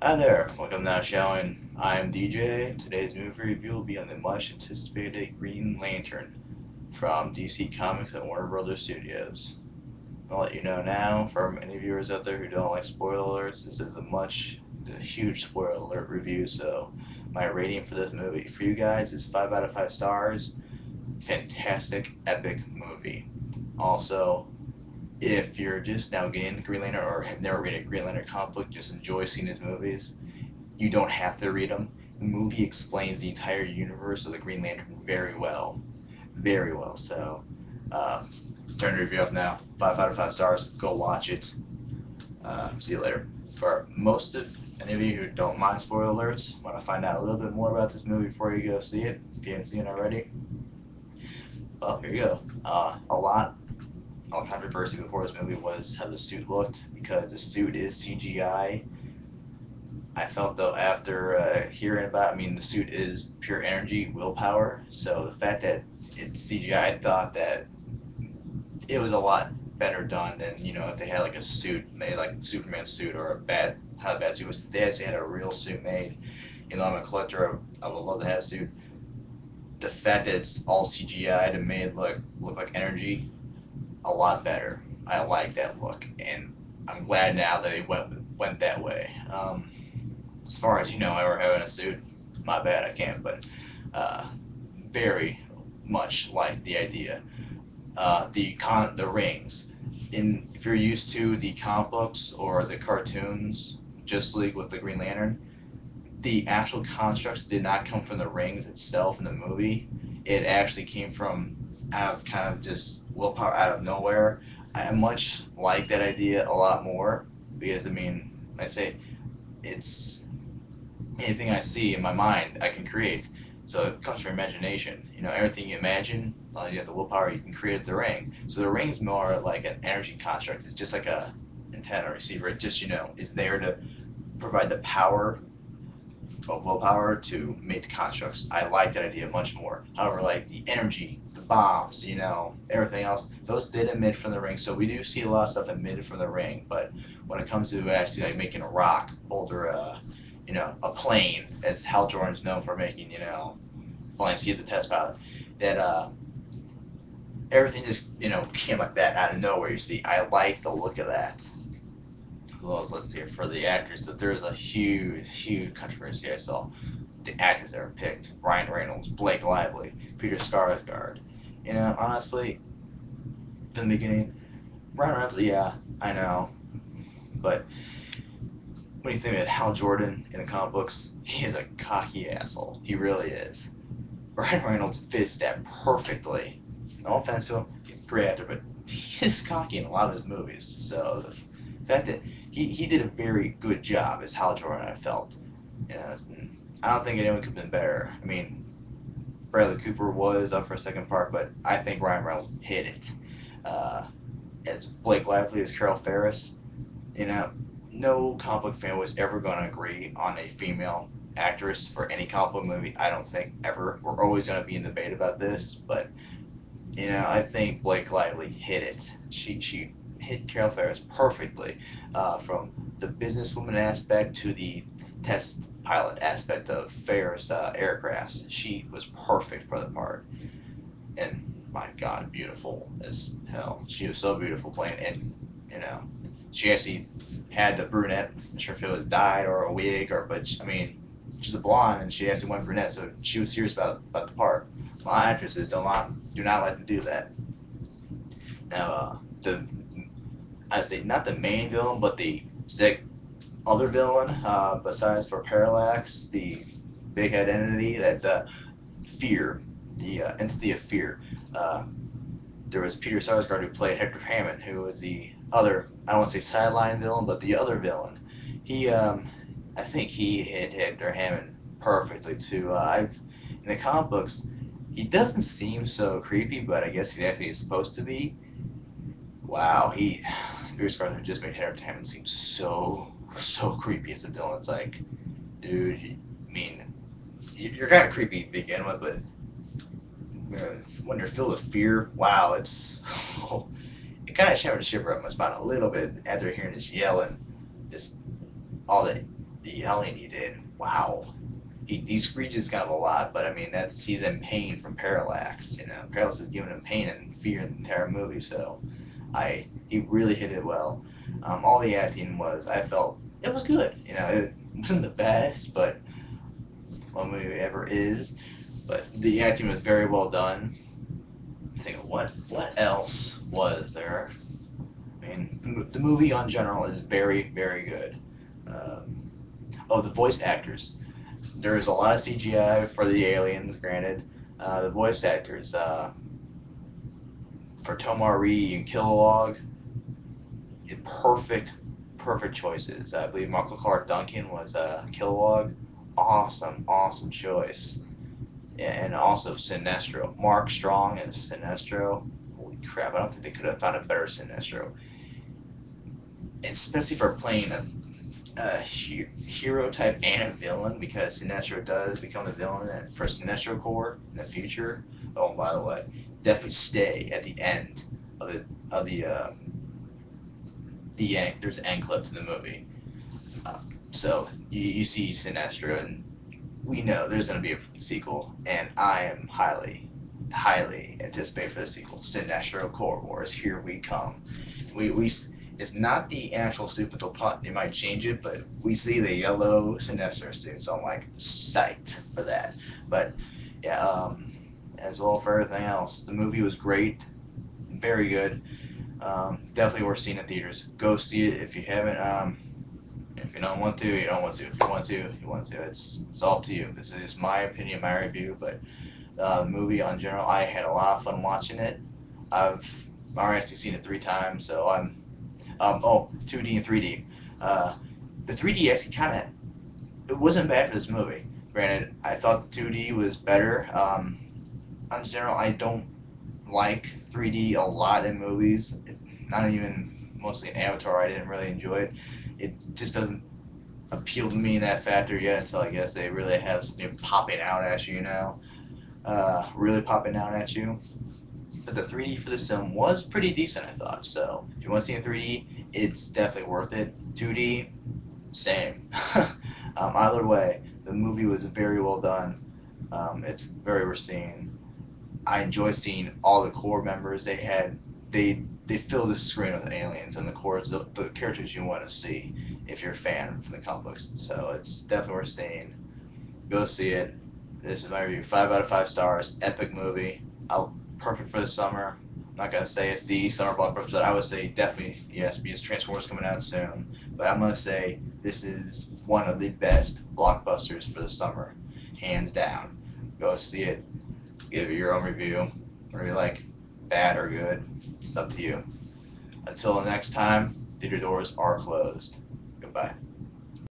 Hi there, welcome now showing. I'm DJ. Today's movie review will be on the much anticipated Green Lantern from DC Comics and Warner Brothers Studios. I'll let you know now, for any viewers out there who don't like spoiler alerts, this is a huge spoiler alert review, so my rating for this movie for you guys is 5 out of 5 stars. Fantastic, epic movie. Also, if you're just now getting the Green Lantern or have never read a Green Lantern comic book, just enjoy seeing his movies. You don't have to read them. The movie explains the entire universe of the Green Lantern very well. Very well. So, uh, turn the review off now. 5 out of 5 stars. Go watch it. See you later. For most of any of you who don't mind spoiler alerts, want to find out a little bit more about this movie before you go see it, if you haven't seen it already, well, here you go. A lot of controversy before this movie was how the suit looked, because the suit is CGI. I felt though after hearing about it, I mean, the suit is pure energy, willpower. So the fact that it's CGI, I thought that it was a lot better done than, if they had like a suit made, like Superman suit or how a bad suit was. If they actually had a real suit made, I'm a collector. I would love to have a suit. The fact that it's all CGI to make it look like energy, a lot better. I like that look, and I'm glad now that they went that way. As far as ever having a suit, my bad, I can't, but uh, very much like the idea. The rings. If you're used to the comic books or the cartoons, Justice League with the Green Lantern, the actual constructs did not come from the rings itself in the movie. It actually came from out of kind of just willpower out of nowhere. I much like that idea a lot more because I say it's anything I see in my mind I can create. So it comes from imagination. Everything you imagine, you have the willpower, you can create the ring. So the ring is more like an energy construct. It's just like a antenna or receiver. It just is there to provide the power of willpower to make the constructs. I like that idea much more. However, like the energy, the bombs, everything else, those did emit from the ring. So we do see a lot of stuff emitted from the ring. But when it comes to actually like making a rock boulder, a plane, as Hal Jordan's known for making, planes. He's a test pilot. That everything just came like that out of nowhere. You see, I like the look of that. Well, let's see here for the actors. So there's a huge controversy I saw. The actors that were picked: Ryan Reynolds, Blake Lively, Peter Skarsgård. Honestly, from the beginning, Ryan Reynolds, yeah, I know, but when you think of Hal Jordan in the comic books, he is a cocky asshole. He really is. Ryan Reynolds fits that perfectly. No offense to him, he's a great actor, but he is cocky in a lot of his movies. So the fact that he did a very good job as Hal Jordan, I felt. I don't think anyone could have been better. I mean, Bradley Cooper was up for a second part, but I think Ryan Reynolds hit it. Uh, as Blake Lively as Carol Ferris, no comic book fan was ever going to agree on a female actress for any comic book movie. I don't think ever. We're always going to be in debate about this, but I think Blake Lively hit it. She hit Carol Ferris perfectly, from the businesswoman aspect to the test pilot aspect of Ferris aircrafts. She was perfect for the part, and my God, beautiful as hell. She was so beautiful playing, and she actually had the brunette. I'm not sure if it was dyed or a wig but she's a blonde and she actually went brunette, so she was serious about the part. A lot of actresses do not like to do that. Now, I'd say not the main villain, but the other villain, besides for Parallax, the big head entity, that fear, the entity of fear. Uh, there was Peter Sarsgaard who played Hector Hammond, who was the other, I don't want to say sideline villain, but the other villain. I think he hit Hector Hammond perfectly too. In the comic books, he doesn't seem so creepy, but I guess he actually is supposed to be. Wow, Peter Sarsgaard just made Hector Hammond seem so creepy as a villain. It's like, dude, you're kind of creepy to begin with, but when you're filled with fear, wow, it kind of shivered up my spine a little bit after hearing this yelling, just all the the yelling he did, wow. He screeches kind of a lot, but I mean he's in pain from Parallax. Parallax is giving him pain and fear in the entire movie. So he really hit it well. All the acting I felt it was good. It wasn't the best, but one movie ever is. But the acting was very well done. Think of what else was there. I mean, the movie on general is very, very good. The voice actors. There is a lot of CGI for the aliens, granted. The voice actors, for Tomar-Re and Kilowog, perfect choices. I believe Michael Clark Duncan was Kilowog. Awesome choice. And also Sinestro. Mark Strong as Sinestro. Holy crap, I don't think they could have found a better Sinestro. Especially for playing a hero type and a villain, because Sinestro does become a villain for Sinestro Corps in the future. Oh, and by the way, definitely stay at the end of the end. There's an end clip to the movie, so you see Sinestro, and we know there's going to be a sequel, and I am highly anticipated for the sequel. Sinestro Corps Wars, here we come. We it's not the actual suit, but they might change it, but we see the yellow Sinestro suit, so I'm like psyched for that. But yeah, as well for everything else, the movie was great, very good. Definitely worth seeing in theaters. Go see it if you haven't. If you don't want to, you don't want to. If you want to, you want to. It's all up to you. This is my opinion, my review. But the movie on general, I had a lot of fun watching it. I've already seen it 3 times, so I'm 2D and 3D. The 3D actually it wasn't bad for this movie. Granted, I thought the 2D was better. On general, I don't like 3D a lot in movies. Not even mostly in Avatar, I didn't really enjoy it. It just doesn't appeal to me in that factor yet, until I guess they really have something popping out at you, really popping out at you. But the 3D for this film was pretty decent, I thought. So if you want to see it in 3D, it's definitely worth it. 2D, same. Either way, the movie was very well done. It's very worth seeing. I enjoy seeing all the core members they had. They filled the screen with aliens and the cores, the characters you want to see if you're a fan from the comic books. So it's definitely worth seeing. Go see it. This is my review. 5 out of 5 stars. Epic movie. Perfect for the summer. I'm not gonna say it's the summer blockbuster, but I would say definitely yes, because Transformers coming out soon. But I'm gonna say this is one of the best blockbusters for the summer, hands down. Go see it. Give it your own review. Whether you like bad or good, it's up to you. Until the next time, theater doors are closed. Goodbye.